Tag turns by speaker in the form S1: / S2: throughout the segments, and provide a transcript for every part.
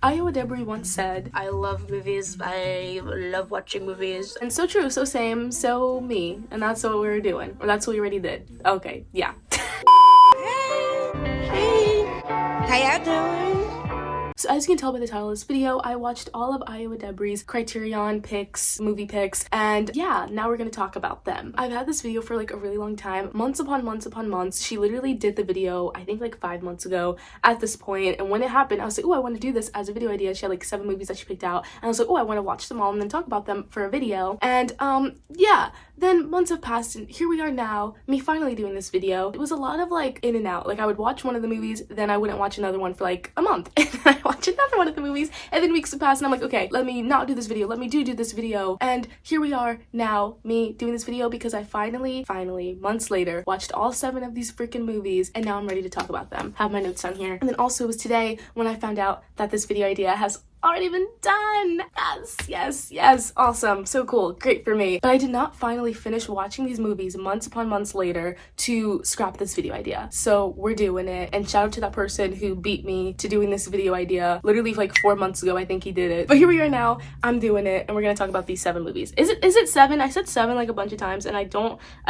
S1: AYO EDEBIRI'S once said,
S2: I love movies, I love watching movies.
S1: and so true, so same, so me. And that's what we were doing. Or that's what we already did. Okay, yeah.
S2: Hey, how y'all doing?
S1: So as you can tell by the title of this video, I watched all of AYO EDEBIRI'S Criterion picks, movie picks, and yeah, now we're gonna talk about them. I've had this video for like a really long time, months upon months upon months. She literally did the video, I think like 5 months ago at this point, and when it happened, I was like, oh, I want to do this as a video idea. She had like 7 movies that she picked out, and I was like, oh, I want to watch them all and then talk about them for a video. And yeah, then months have passed, and here we are now, me finally doing this video. It was a lot of like in and out. Like I would watch one of the movies, then I wouldn't watch another one for like a month, and then I watch another one of the movies, and then weeks would pass, and I'm like, okay, let me not do this video, let me do this video. And here we are now, me doing this video because I finally, months later, watched all 7 of these freaking movies, and now I'm ready to talk about them. Have my notes down here. And then also it was today when I found out that this video idea has already been done. Yes, awesome, so cool, great for me. But I did not finally finish watching these movies months upon months later to scrap this video idea. So we're doing it, and shout out to that person who beat me to doing this video idea literally like 4 months ago. I think he did it, but here we are now. I'm doing it, and we're gonna talk about these 7 movies. Is it 7? I said 7 like a bunch of times, and I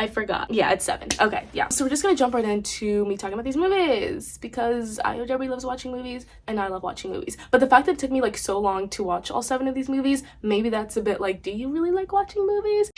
S1: forgot. Yeah, it's 7. Okay, yeah, so we're just gonna jump right into me talking about these movies because AYO EDEBIRI loves watching movies and I love watching movies. But the fact that it took me like so long to watch all 7 of these movies, maybe that's a bit like, do you really like watching movies?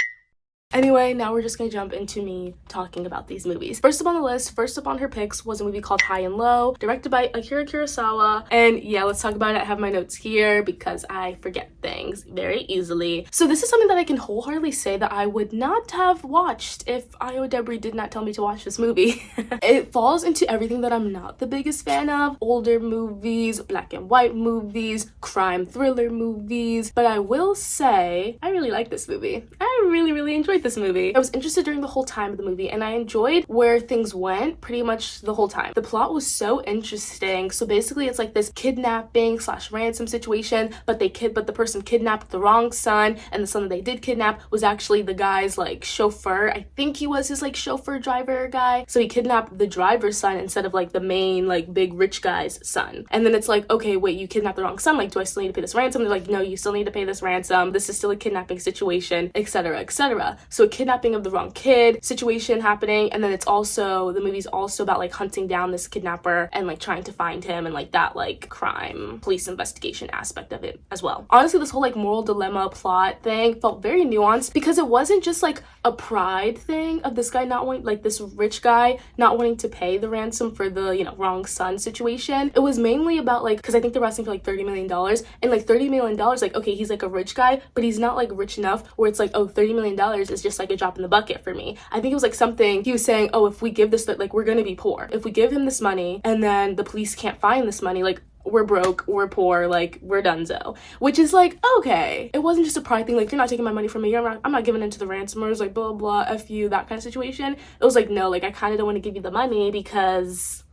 S1: Anyway, now we're just gonna jump into me talking about these movies. First up on the list, first up on her picks was a movie called High and Low, directed by Akira Kurosawa. And yeah, let's talk about it. I have my notes here because I forget things very easily. So this is something that I can wholeheartedly say that I would not have watched if AYO EDEBIRI did not tell me to watch this movie. It falls into everything that I'm not the biggest fan of. Older movies, black and white movies, crime thriller movies. But I will say, I really like this movie. I really enjoyed this movie. I was interested during the whole time of the movie, and I enjoyed where things went pretty much the whole time. The plot was so interesting. So basically it's like this kidnapping / ransom situation, but the person kidnapped the wrong son, and the son that they did kidnap was actually the guy's like chauffeur. I think he was his like chauffeur driver guy. So he kidnapped the driver's son instead of like the main like big rich guy's son. And then it's like, okay, wait, you kidnapped the wrong son, like do I still need to pay this ransom? They're like, no, you still need to pay this ransom. This is still a kidnapping situation, etc, etc. So a kidnapping of the wrong kid situation happening, and then it's also, the movie's also about like hunting down this kidnapper and like trying to find him, and like that like crime police investigation aspect of it as well. Honestly, this whole like moral dilemma plot thing felt very nuanced because it wasn't just like a pride thing of this guy not wanting, like this rich guy not wanting to pay the ransom for the, you know, wrong son situation. It was mainly about like, because I think they're asking for like $30 million, and like $30 million, like okay, he's like a rich guy, but he's not like rich enough where it's like, oh, $30 million is just like a drop in the bucket for me. I think it was like something he was saying, oh, if we give this, like we're gonna be poor if we give him this money and then the police can't find this money, like we're broke, we're poor, like we're donezo. Which is like, okay, it wasn't just a pride thing, like you're not taking my money from me, I'm not giving it to the ransomers, like blah blah, F you, that kind of situation. It was like, no, like I kind of don't want to give you the money because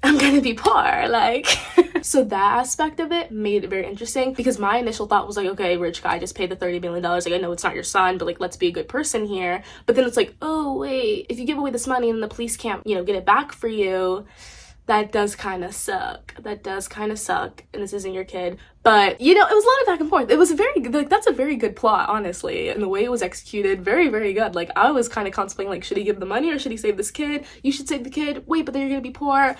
S1: I'm gonna be poor, like. So that aspect of it made it very interesting because my initial thought was like, okay, rich guy, just pay the $30 million. Like, I know it's not your son, but like, let's be a good person here. But then it's like, oh wait, if you give away this money and the police can't, you know, get it back for you, that does kind of suck. That does kind of suck, and this isn't your kid. But, you know, it was a lot of back and forth. It was a very, like, that's a very good plot, honestly, and the way it was executed, very good. Like, I was kind of contemplating, like, should he give the money or should he save this kid? You should save the kid. Wait, but then you're gonna be poor.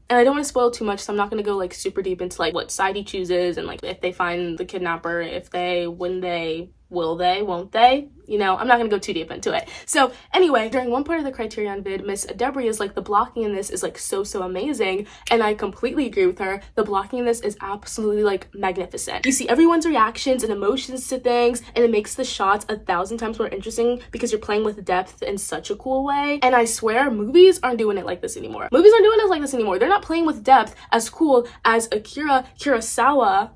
S1: And I don't want to spoil too much, so I'm not going to go like super deep into like what side he chooses and like if they find the kidnapper, if they, when they, will they, won't they? You know, I'm not going to go too deep into it. So anyway, during one part of the Criterion vid, Miss EDEBIRI is like, the blocking in this is like so amazing, and I completely agree with her. The blocking in this is absolutely like magnificent. You see everyone's reactions and emotions to things, and it makes the shots 1,000 times more interesting because you're playing with depth in such a cool way. And I swear movies aren't doing it like this anymore. Movies aren't doing it like this anymore. They're not playing with depth as cool as Akira Kurosawa.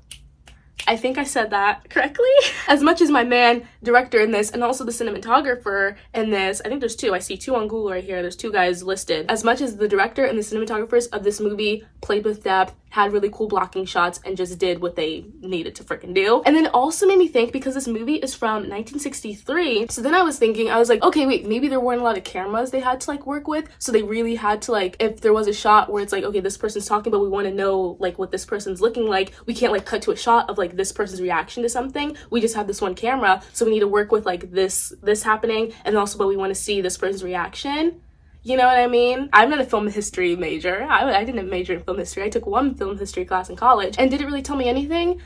S1: I think I said that correctly. As much as my man director in this and also the cinematographer in this. I think there's two. I see two on Google right here. There's two guys listed. As much as the director and the cinematographers of this movie played with depth, had really cool blocking shots, and just did what they needed to freaking do. And then it also made me think, because this movie is from 1963, so then I was thinking, I was like, okay, wait, maybe there weren't a lot of cameras they had to like work with, so they really had to like, if there was a shot where it's like, okay, this person's talking but we want to know like what this person's looking like, we can't like cut to a shot of like this person's reaction to something, we just have this one camera, so we need to work with like this happening, and also but we want to see this person's reaction. You know what I mean? I'm not a film history major. I didn't major in film history. I took one film history class in college. And did it really tell me anything?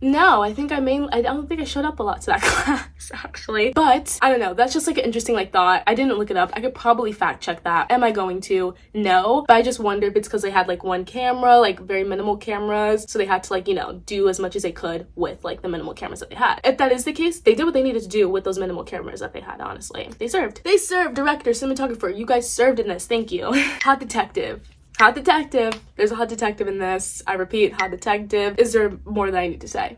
S1: No, I don't think I showed up a lot to that class, actually. But, I don't know, that's just like an interesting like thought. I didn't look it up. I could probably fact check that. Am I going to? No. But I just wonder if it's because they had like one camera, like very minimal cameras, so they had to like, you know, do as much as they could with like the minimal cameras that they had. If that is the case, they did what they needed to do with those minimal cameras that they had, honestly. They served. They served, director, cinematographer. You guys served in this. Thank you. Hot detective. Hot detective. There's a hot detective in this. I repeat, hot detective. Is there more that I need to say?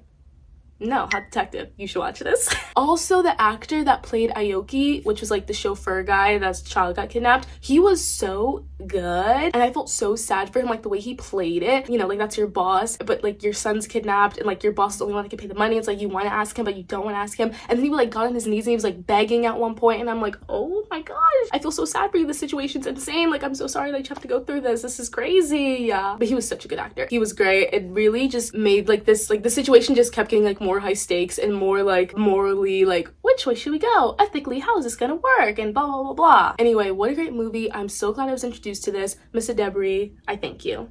S1: No, hot detective. You should watch this. Also, the actor that played Aoki, which was like the chauffeur guy that's child got kidnapped, he was so good, and I felt so sad for him, like the way he played it. You know, like that's your boss, but like your son's kidnapped, and like your boss is the only one that can pay the money. It's like you want to ask him, but you don't want to ask him. And then he like got on his knees and he was like begging at one point, and I'm like, oh my gosh, I feel so sad for you. This situation's insane. Like, I'm so sorry that you have to go through this. This is crazy. Yeah, but he was such a good actor. He was great. It really just made like this, like the situation just kept getting like more high stakes and more like morally like, which way should we go? Ethically, how is this gonna work? And blah, blah, blah, blah. Anyway, what a great movie. I'm so glad I was introduced to this. Miss Edebiri, I thank you.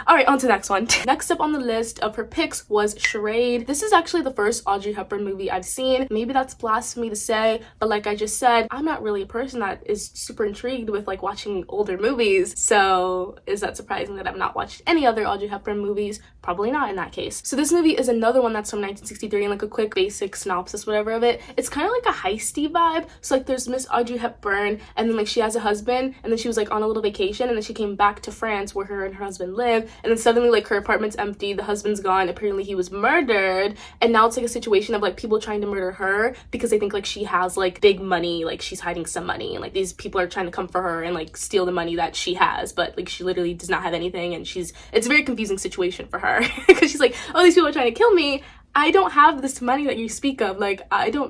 S1: Alright, on to the next one. Next up on the list of her picks was Charade. This is actually the first Audrey Hepburn movie I've seen. Maybe that's blasphemy to say, but like I just said, I'm not really a person that is super intrigued with like watching older movies. So is that surprising that I've not watched any other Audrey Hepburn movies? Probably not in that case. So this movie is another one that's from 1963, and like a quick basic synopsis, whatever of it. It's kind of like a heisty vibe. So like there's Miss Audrey Hepburn, and then like she has a husband, and then she was like on a little vacation, and then she came back to France where her and her husband live. And then suddenly like her apartment's empty, the husband's gone, apparently he was murdered, and now it's like a situation of like people trying to murder her because they think like she has like big money, like she's hiding some money, and like these people are trying to come for her and like steal the money that she has, but like she literally does not have anything, and it's a very confusing situation for her because she's like, oh, these people are trying to kill me. I don't have this money that you speak of. Like,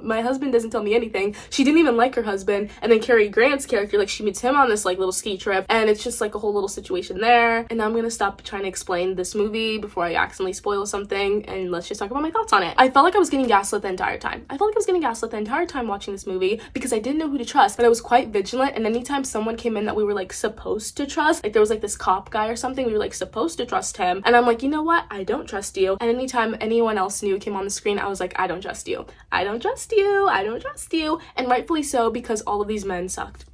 S1: my husband doesn't tell me anything. She didn't even like her husband. And then Cary Grant's character, like, she meets him on this, like, little ski trip. And it's just, like, a whole little situation there. And now I'm gonna stop trying to explain this movie before I accidentally spoil something. And let's just talk about my thoughts on it. I felt like I was getting gaslit the entire time. Watching this movie because I didn't know who to trust. But I was quite vigilant. And anytime someone came in that we were, like, supposed to trust, like, there was, like, this cop guy or something, we were, like, supposed to trust him. And I'm like, you know what? I don't trust you. And anytime anyone else knew came on the screen, I was like, I don't trust you. I don't trust you. I don't trust you. And rightfully so, because all of these men sucked.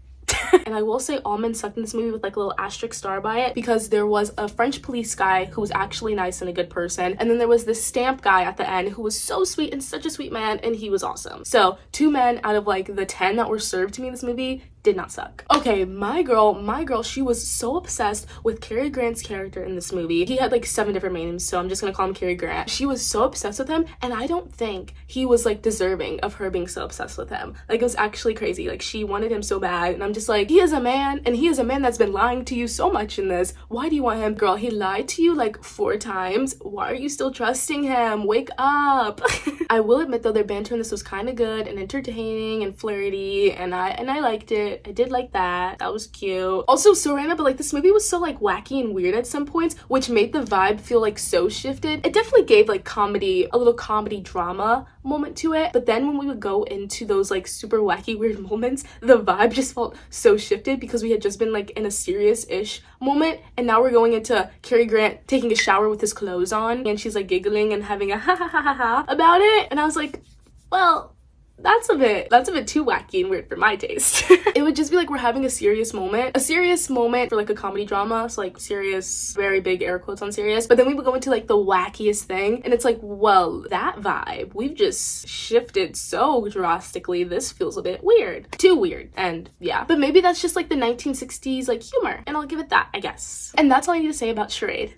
S1: And I will say all men sucked in this movie with like a little asterisk star by it, because there was a French police guy who was actually nice and a good person, and then there was this stamp guy at the end who was so sweet and such a sweet man, and he was awesome. So 2 men out of like the 10 that were served to me in this movie did not suck. Okay, my girl, she was so obsessed with Cary Grant's character in this movie. He had like 7 different names, so I'm just gonna call him Cary Grant. She was so obsessed with him, and I don't think he was like deserving of her being so obsessed with him. Like, it was actually crazy. Like, she wanted him so bad, and I'm just like, he is a man, and he is a man that's been lying to you so much in this. Why do you want him? Girl, he lied to you like 4 times. Why are you still trusting him? Wake up. I will admit though, their banter in this was kind of good and entertaining and flirty, and I liked it. I did like that. That was cute. Also, so random, but like this movie was so like wacky and weird at some points, which made the vibe feel like so shifted. It definitely gave like comedy, a little comedy drama moment to it, but then when we would go into those like super wacky weird moments, the vibe just felt so shifted because we had just been like in a serious-ish moment, and now we're going into Cary Grant taking a shower with his clothes on, and she's like giggling and having a ha ha ha ha ha about it, and I was like, well, that's a bit too wacky and weird for my taste. It would just be like we're having a serious moment for like a comedy drama, so like serious, very big air quotes on serious, but then we would go into like the wackiest thing, and it's like, well, that vibe, we've just shifted so drastically, this feels a bit weird, too weird. And yeah, but maybe that's just like the 1960s like humor, and I'll give it that, I guess. And that's all I need to say about Charade.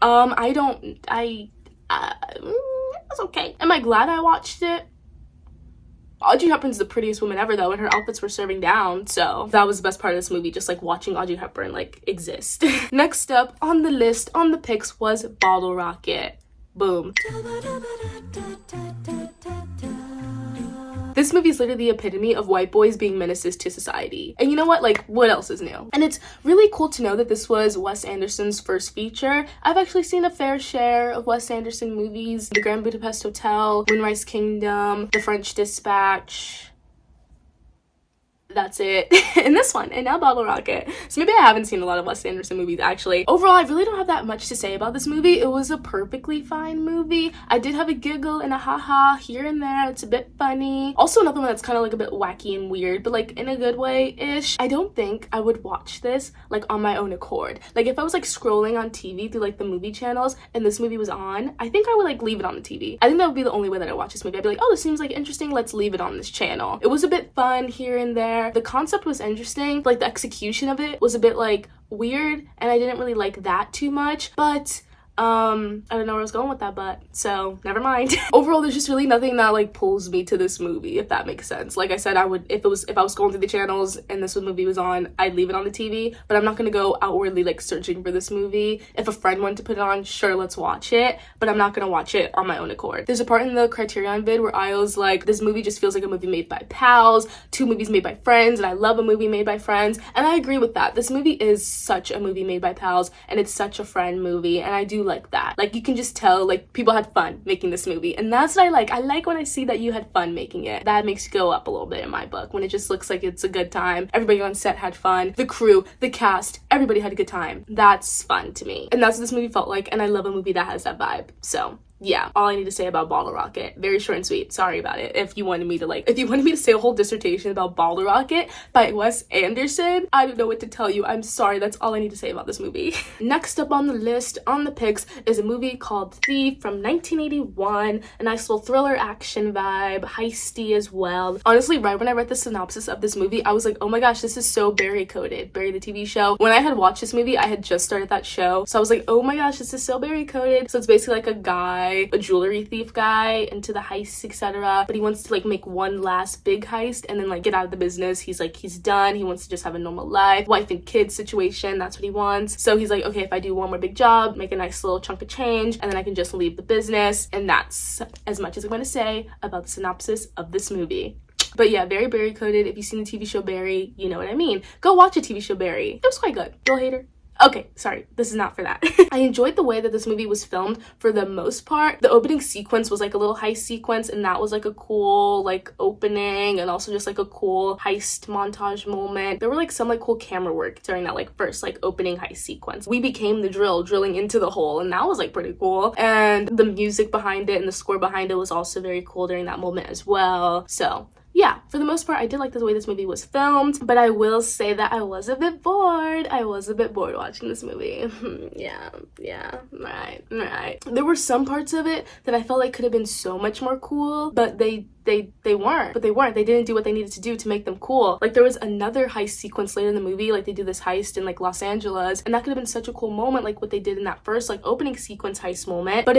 S1: It was okay. Am I glad I watched it? Audrey Hepburn's the prettiest woman ever though, and her outfits were serving down, so that was the best part of this movie, just like watching Audrey Hepburn like exist. Next up on the list on the picks was Bottle Rocket. Boom. This movie is literally the epitome of white boys being menaces to society. And you know what? Like, what else is new? And it's really cool to know that this was Wes Anderson's first feature. I've actually seen a fair share of Wes Anderson movies. The Grand Budapest Hotel, Moonrise Kingdom, The French Dispatch. That's it. In this one, and now Bottle Rocket. So maybe I haven't seen a lot of Wes Anderson movies actually. Overall, I really don't have that much to say about this movie. It was a perfectly fine movie. I did have a giggle and a haha here and there. It's a bit funny. Also another one that's kind of like a bit wacky and weird, but like in a good way-ish. I don't think I would watch this like on my own accord. Like if I was like scrolling on TV through like the movie channels and this movie was on, I think I would like leave it on the TV. I think that would be the only way that I watch this movie. I'd be like, oh, this seems like interesting. Let's leave it on this channel. It was a bit fun here and there. The concept was interesting, like the execution of it was a bit like weird, and I didn't really like that too much, but I don't know where I was going with that, but so never mind. Overall, there's just really nothing that like pulls me to this movie, if that makes sense. Like I said, I would if I was scrolling through the channels and this movie was on, I'd leave it on the TV, but I'm not gonna go outwardly like searching for this movie. If a friend wanted to put it on, sure, let's watch it, but I'm not gonna watch it on my own accord. There's a part in the Criterion vid where Ayo's like, this movie just feels like a movie made by pals, two movies made by friends, and I love a movie made by friends, and I agree with that. This movie is such a movie made by pals, and it's such a friend movie, and I do like that. Like you can just tell like people had fun making this movie, and that's what I like. I like when I see that you had fun making it. That makes you go up a little bit in my book, when it just looks like it's a good time. Everybody on set had fun. The crew, the cast, everybody had a good time. That's fun to me, and that's what this movie felt like, and I love a movie that has that vibe. So yeah, all I need to say about Bottle Rocket. Very short and sweet. Sorry about it. If you wanted me to say a whole dissertation about Bottle Rocket by Wes Anderson, I don't know what to tell you. I'm sorry. That's all I need to say about this movie. Next up on the list, on the picks, is a movie called Thief from 1981. A nice little thriller action vibe, heisty as well. Honestly, right when I read the synopsis of this movie, I was like, oh my gosh, this is so Barry coded. Barry the TV show. When I had watched this movie, I had just started that show. So I was like, oh my gosh, this is so Barry coded. So it's basically like a guy, a jewelry thief guy, into the heists, etc., but he wants to like make one last big heist and then like get out of the business. He's done. He wants to just have a normal life, wife and kids situation. That's what he wants. So he's like, okay, if I do one more big job, make a nice little chunk of change, and then I can just leave the business. And that's as much as I'm going to say about the synopsis of this movie. But yeah, very Barry coded. If you've seen the TV show Barry, you know what I mean. Go watch a TV show Barry. It was quite good. Bill Hader. Okay, sorry, this is not for that. I enjoyed the way that this movie was filmed for the most part. The opening sequence was like a little heist sequence, and that was like a cool like opening, and also just like a cool heist montage moment. There were like some like cool camera work during that like first like opening heist sequence. We became the drilling into the hole, and that was like pretty cool. And the music behind it and the score behind it was also very cool during that moment as well. So yeah, for the most part, I did like the way this movie was filmed, but I will say that I was a bit bored. I was a bit bored watching this movie. yeah, right. There were some parts of it that I felt like could have been so much more cool, but they weren't. They didn't do what they needed to do to make them cool. Like there was another heist sequence later in the movie, like they do this heist in like Los Angeles, and that could have been such a cool moment, like what they did in that first like opening sequence heist moment, but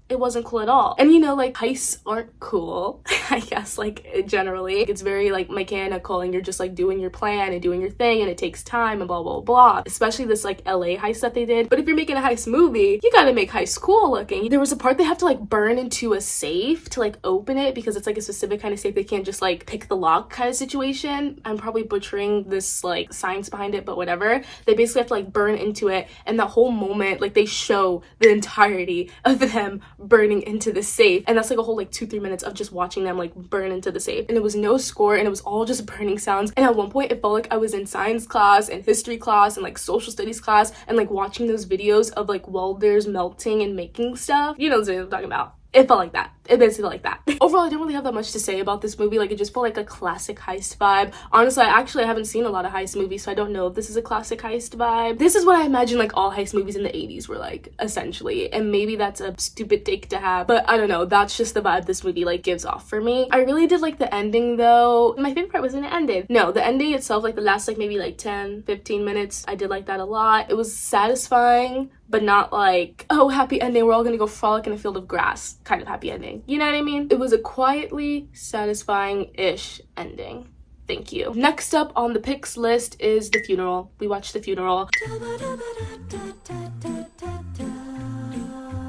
S1: it wasn't cool at all. And you know, like heists aren't cool, I guess, like generally. It's very like mechanical, and you're just like doing your plan and doing your thing, and it takes time and blah blah blah. Especially this like LA heist that they did. But if you're making a heist movie, you gotta make heists cool looking. There was a part they have to like burn into a safe to like open it, because it's like a specific kind of safe. They can't just like pick the lock kind of situation. I'm probably butchering this like science behind it, but whatever. They basically have to like burn into it, and that whole moment, like they show the entirety of them burning into the safe, and that's like a whole like 2-3 minutes of just watching them like burn into the safe, and it was no score, and it was all just burning sounds. And at one point it felt like I was in science class and history class and like social studies class, and like watching those videos of like welders melting and making stuff. You know what I'm talking about. It felt like that. It basically felt like that. Overall, I didn't really have that much to say about this movie. Like, it just felt like a classic heist vibe. Honestly, I haven't seen a lot of heist movies, so I don't know if this is a classic heist vibe. This is what I imagine, like, all heist movies in the 80s were like, essentially. And maybe that's a stupid take to have, but I don't know. That's just the vibe this movie, like, gives off for me. I really did like the ending, though. My favorite part was when it ended. No, the ending itself, like, the last, like, maybe, like, 10-15 minutes, I did like that a lot. It was satisfying, but not like, oh, happy ending, we're all gonna go frolic in a field of grass kind of happy ending. You know what I mean? It was a quietly satisfying-ish ending. Thank you. Next up on the picks list is The Funeral. We watched The Funeral.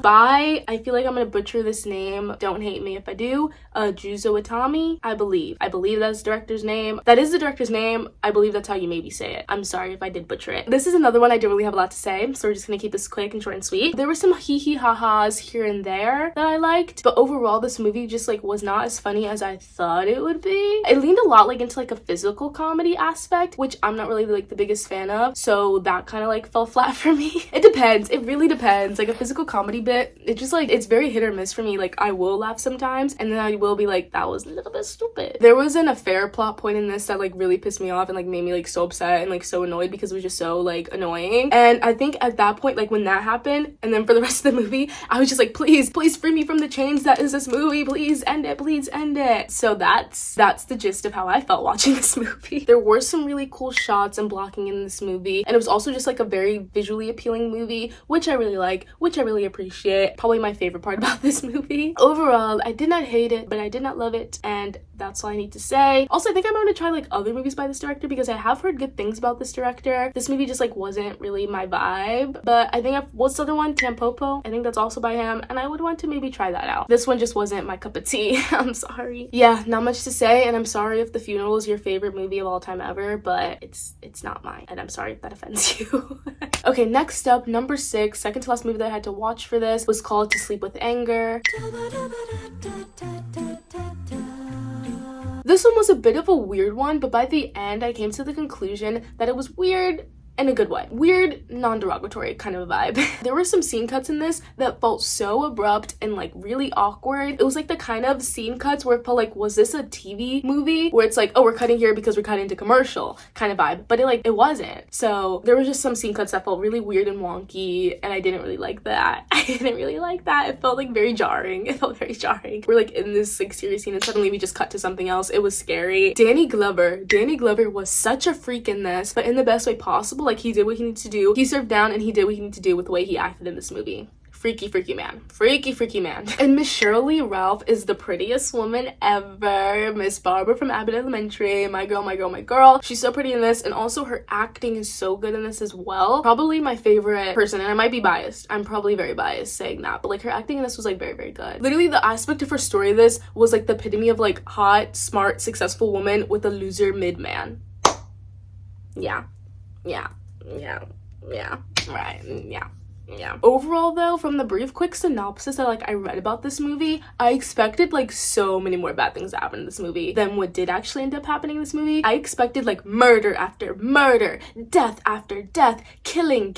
S1: By, I feel like I'm gonna butcher this name, don't hate me if I do, Juzo Itami, I believe that's the director's name. That is the director's name. I believe that's how you maybe say it. I'm sorry if I did butcher it. This is another one I don't really have a lot to say, so we're just gonna keep this quick and short and sweet. There were some hee ha-has here and there that I liked, but overall this movie just like was not as funny as I thought it would be. It leaned a lot like into like a physical comedy aspect, which I'm not really like the biggest fan of, so that kind of like fell flat for me. It depends. It really depends. Like a physical comedy bit, it just like, it's very hit or miss for me. Like I will laugh sometimes and then I will be like, that was a little bit stupid. There was an affair plot point in this that like really pissed me off and like made me like so upset and like so annoyed because it was just so like annoying. And I think at that point, like when that happened and then for the rest of the movie, I was just like, please free me from the chains that is this movie. Please end it. So that's the gist of how I felt watching this movie. There were some really cool shots and blocking in this movie, and it was also just like a very visually appealing movie, which I really like, which I really appreciate. Probably my favorite part about this movie. Overall, I did not hate it, but I did not love it, and that's all I need to say. Also, I think I'm going to try like other movies by this director because I have heard good things about this director. This movie just like wasn't really my vibe, but I think what's the other one? Tampopo. I think that's also by him, and I would want to maybe try that out. This one just wasn't my cup of tea. I'm sorry. Yeah, not much to say, and I'm sorry if The Funeral is your favorite movie of all time ever, but it's not mine, and I'm sorry if that offends you. Okay, next up, number 6, second to last movie that I had to watch for this was called To Sleep with Anger. This one was a bit of a weird one, but by the end I came to the conclusion that it was weird in a good way. Weird, non-derogatory kind of a vibe. There were some scene cuts in this that felt so abrupt and like really awkward. It was like the kind of scene cuts where it felt like, was this a TV movie? Where it's like, oh, we're cutting here because we're cutting to commercial kind of vibe. But it wasn't. So there were just some scene cuts that felt really weird and wonky, and I didn't really like that. It felt like very jarring. We're like in this like serious scene and suddenly we just cut to something else. It was scary. Danny Glover was such a freak in this, but in the best way possible. Like he did what he needed to do. He served down and he did what he needed to do with the way he acted in this movie. Freaky man. And Miss Shirley Ralph is the prettiest woman ever. Miss Barbara from Abbott Elementary. My girl. She's so pretty in this, and also her acting is so good in this as well. Probably my favorite person, and I might be biased. I'm probably very biased saying that, but like her acting in this was like very, very good. Literally the aspect of her story this was like the epitome of like hot, smart, successful woman with a loser mid-man. Yeah. Overall though, from the brief quick synopsis that I read about this movie, I expected like so many more bad things to happen in this movie than what did actually end up happening in this movie. I expected like murder after murder, death after death, killing,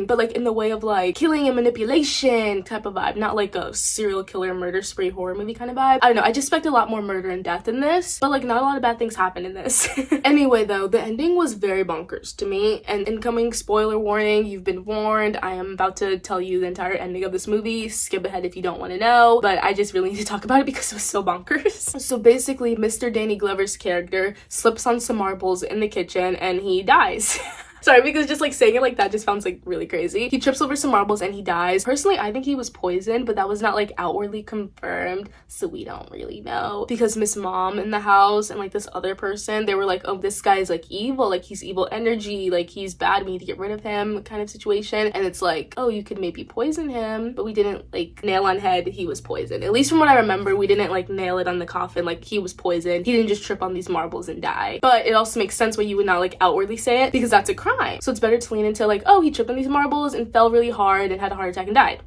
S1: but like in the way of like killing and manipulation type of vibe, not like a serial killer murder spree horror movie kind of vibe. I don't know, I just expected a lot more murder and death in this, but like not a lot of bad things happen in this. Anyway though, the ending was very bonkers to me, and incoming spoiler warning, you've been warned. I am about to tell you the entire ending of this movie. Skip ahead if you don't want to know, but I just really need to talk about it because it was so bonkers. So basically, Mr. Danny Glover's character slips on some marbles in the kitchen and he dies. Sorry, because just like saying it like that just sounds like really crazy. He trips over some marbles and he dies. Personally, I think he was poisoned, but that was not like outwardly confirmed, so we don't really know. Because Miss Mom in the house and like this other person, they were like, oh, this guy's like evil, like he's evil energy, like he's bad, we need to get rid of him kind of situation. And it's like, oh, you could maybe poison him, but we didn't like nail on head he was poisoned. At least from what I remember, we didn't like nail it on the coffin like he was poisoned. He didn't just trip on these marbles and die. But it also makes sense why you would not like outwardly say it, because that's a crime. So it's better to lean into like, oh, he tripped on these marbles and fell really hard and had a heart attack and died.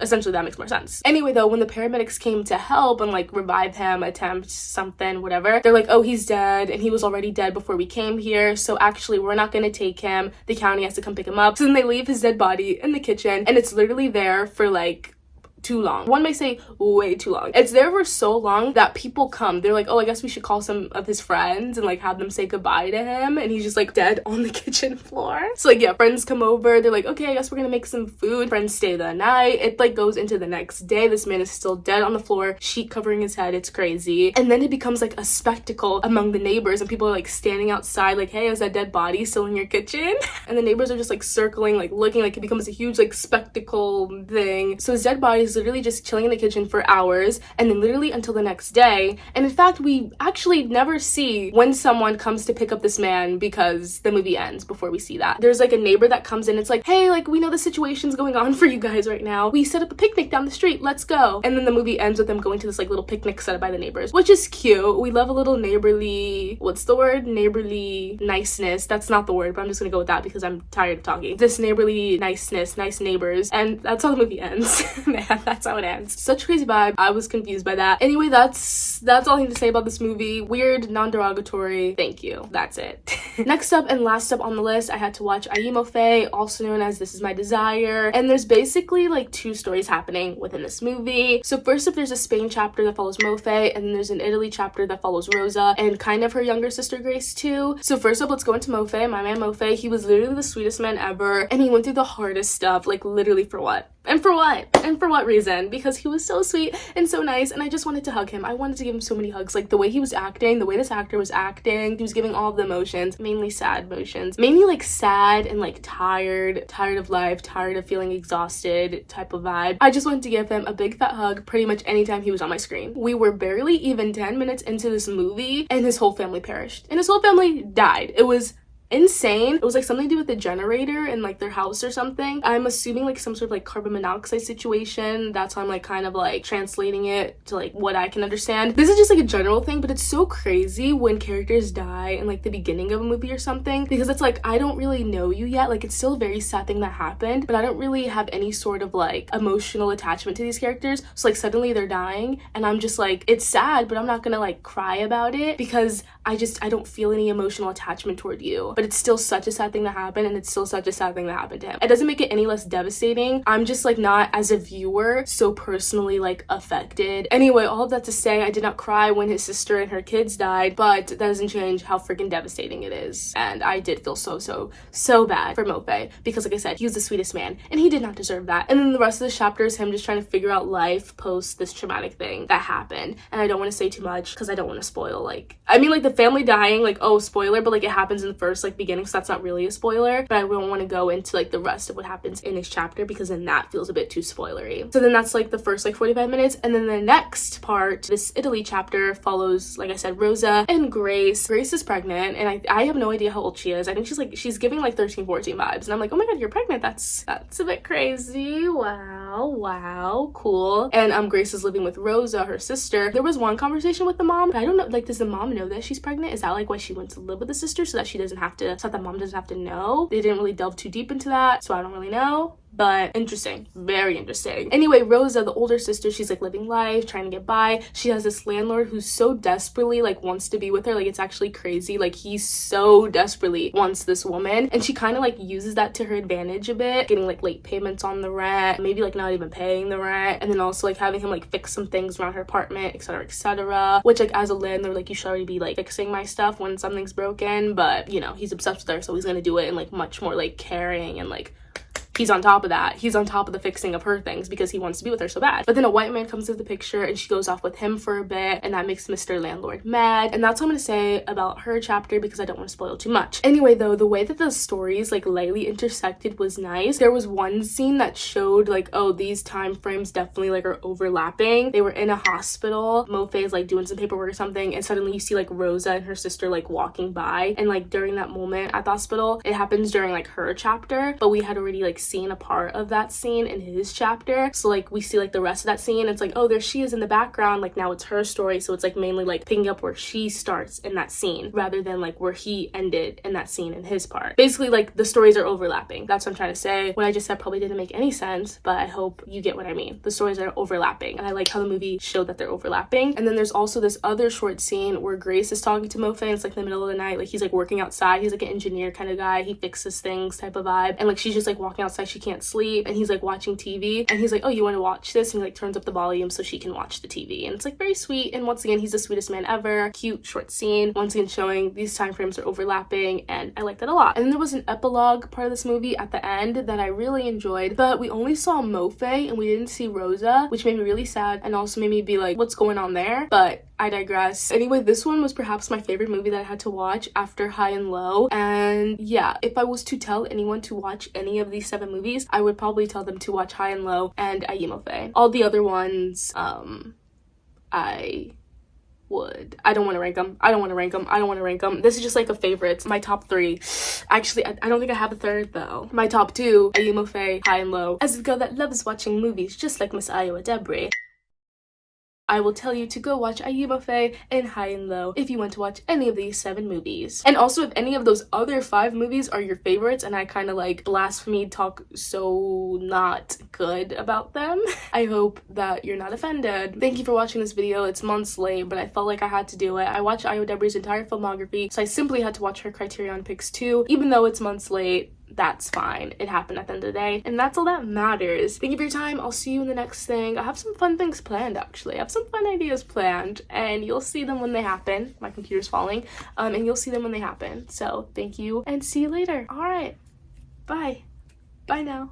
S1: Essentially, that makes more sense. Anyway though, when the paramedics came to help and like revive him, attempt something, whatever, they're like, oh, he's dead and he was already dead before we came here, so actually we're not gonna take him, the county has to come pick him up. So then they leave his dead body in the kitchen, and it's literally there for like too long. One may say way too long. It's there for so long that people come. They're like, oh, I guess we should call some of his friends and like have them say goodbye to him. And he's just like dead on the kitchen floor. So like, yeah, friends come over. They're like, okay, I guess we're gonna make some food. Friends stay the night. It like goes into the next day. This man is still dead on the floor, sheet covering his head. It's crazy. And then it becomes like a spectacle among the neighbors, and people are like standing outside like, hey, is that dead body still in your kitchen? And the neighbors are just like circling, like looking, like it becomes a huge like spectacle thing. So his dead body is literally just chilling in the kitchen for hours, and then literally until the next day. And in fact, we actually never see when someone comes to pick up this man, because the movie ends before we see that. There's like a neighbor that comes in. It's like, hey, like we know the situation's going on for you guys right now. We set up a picnic down the street. Let's go. And then the movie ends with them going to this like little picnic set up by the neighbors, which is cute. We love a little neighborly, what's the word? Neighborly niceness. That's not the word, but I'm just gonna go with that because I'm tired of talking. This neighborly niceness, nice neighbors. And that's how the movie ends. Man, that's how it ends. Such a crazy vibe. I was confused by that. Anyway, that's all I need to say about this movie. Weird, non-derogatory. Thank you. That's it. Next up and last up on the list, I had to watch eyimofe, also known as This Is My Desire. And there's basically like two stories happening within this movie. So first up, there's a Spain chapter that follows Mofe, and then there's an Italy chapter that follows Rosa and kind of her younger sister Grace too. So first up, let's go into Mofe. My man Mofe, he was literally the sweetest man ever, and he went through the hardest stuff, like literally for what? And for what? And for what reason? Because he was so sweet and so nice, and I just wanted to hug him. I wanted to give him so many hugs. Like the way he was acting, the way this actor was acting, he was giving all of the emotions, mainly sad emotions, mainly like sad and like tired of life, tired of feeling exhausted type of vibe. I just wanted to give him a big fat hug pretty much anytime he was on my screen. We were barely even 10 minutes into this movie and his whole family perished, and his whole family died. It was insane. It was like something to do with the generator in like their house or something. I'm assuming like some sort of like carbon monoxide situation. That's how I'm like kind of like translating it to like what I can understand. This is just like a general thing, but it's so crazy when characters die in like the beginning of a movie or something, because it's like I don't really know you yet. Like it's still a very sad thing that happened, but I don't really have any sort of like emotional attachment to these characters. So like suddenly they're dying and I'm just like, it's sad, but I'm not gonna like cry about it because I don't feel any emotional attachment toward you. But it's still such a sad thing that happened, and it's still such a sad thing that happened to him. It doesn't make it any less devastating. I'm just like not, as a viewer, so personally like affected. Anyway, all of that to say, I did not cry when his sister and her kids died, but that doesn't change how freaking devastating it is. And I did feel so bad for Mofe, because like I said, he was the sweetest man and he did not deserve that. And then the rest of the chapter is him just trying to figure out life post this traumatic thing that happened. And I don't want to say too much because I don't want to spoil, like, I mean, like the family dying, like, oh, spoiler, but like it happens in the first like beginning, so that's not really a spoiler. But I don't want to go into like the rest of what happens in his chapter because then that feels a bit too spoilery. So then that's like the first like 45 minutes, and then the next part, this Italy chapter, follows, like I said, Rosa and Grace. Grace is pregnant, and I have no idea how old she is. I think she's giving like 13-14 vibes, and I'm like, oh my god, you're pregnant. That's a bit crazy. Wow, cool. And Grace is living with Rosa, her sister. There was one conversation with the mom, but I don't know, like, does the mom know that she's pregnant? Is that like why she went to live with the sister, so that she doesn't have to, so that the mom doesn't have to know? They didn't really delve too deep into that, so I don't really know. But interesting, very interesting. Anyway, Rosa, the older sister, she's like living life, trying to get by. She has this landlord who's so desperately like wants to be with her. Like it's actually crazy. Like he so desperately wants this woman, and she kind of like uses that to her advantage a bit, getting like late payments on the rent, maybe like not even paying the rent, and then also like having him like fix some things around her apartment, etc. Which like as a landlord, like you should already be like fixing my stuff when something's broken, but you know, he's obsessed with her, so he's gonna do it in like much more like caring, and like he's on top of that. He's on top of the fixing of her things because he wants to be with her so bad. But then a white man comes into the picture and she goes off with him for a bit, and that makes Mr. Landlord mad. And that's what I'm gonna say about her chapter because I don't want to spoil too much. Anyway though, the way that the stories like lightly intersected was nice. There was one scene that showed like, oh, these time frames definitely like are overlapping. They were in a hospital. Mofe is like doing some paperwork or something, and suddenly you see like Rosa and her sister like walking by, and like during that moment at the hospital, it happens during like her chapter, but we had already like seen a part of that scene in his chapter. So like we see like the rest of that scene. It's like, oh, there she is in the background. Like now it's her story. So it's like mainly like picking up where she starts in that scene rather than like where he ended in that scene in his part. Basically, like the stories are overlapping. That's what I'm trying to say. What I just said probably didn't make any sense, but I hope you get what I mean. The stories are overlapping, and I like how the movie showed that they're overlapping. And then there's also this other short scene where Grace is talking to Mofe, and it's like in the middle of the night. Like he's like working outside. He's like an engineer kind of guy. He fixes things type of vibe. And like she's just like walking outside outside, she can't sleep, and he's like watching TV, and he's like, oh, you want to watch this? And he like turns up the volume so she can watch the TV, and it's like very sweet. And once again, he's the sweetest man ever. Cute short scene, once again showing these time frames are overlapping, and I liked that a lot. And then there was an epilogue part of this movie at the end that I really enjoyed, but we only saw Mofe and we didn't see Rosa, which made me really sad and also made me be like, what's going on there? But I digress. Anyway, this one was perhaps my favorite movie that I had to watch after High and Low. And yeah, if I was to tell anyone to watch any of these 7 movies, I would probably tell them to watch High and Low and eyimofe. All the other ones, I don't want to rank them. This is just like a favorite. My top 3. Actually, I don't think I have a third though. My top 2, eyimofe, High and Low. As a girl that loves watching movies just like Miss AYO EDEBIRI'S, I will tell you to go watch eyimofe and High and Low if you want to watch any of these 7 movies. And also, if any of those other 5 movies are your favorites and I kind of like blasphemy talk so not good about them, I hope that you're not offended. Thank you for watching this video. It's months late, but I felt like I had to do it. I watched AYO EDEBIRI'S entire filmography, so I simply had to watch her criterion picks too, even though it's months late. That's fine. It happened at the end of the day, and that's all that matters. Thank you for your time. I'll see you in the next thing. I have some fun things planned, actually. I have some fun ideas planned, and you'll see them when they happen. My computer's falling, and you'll see them when they happen. So thank you, and see you later. All right, bye. Bye now.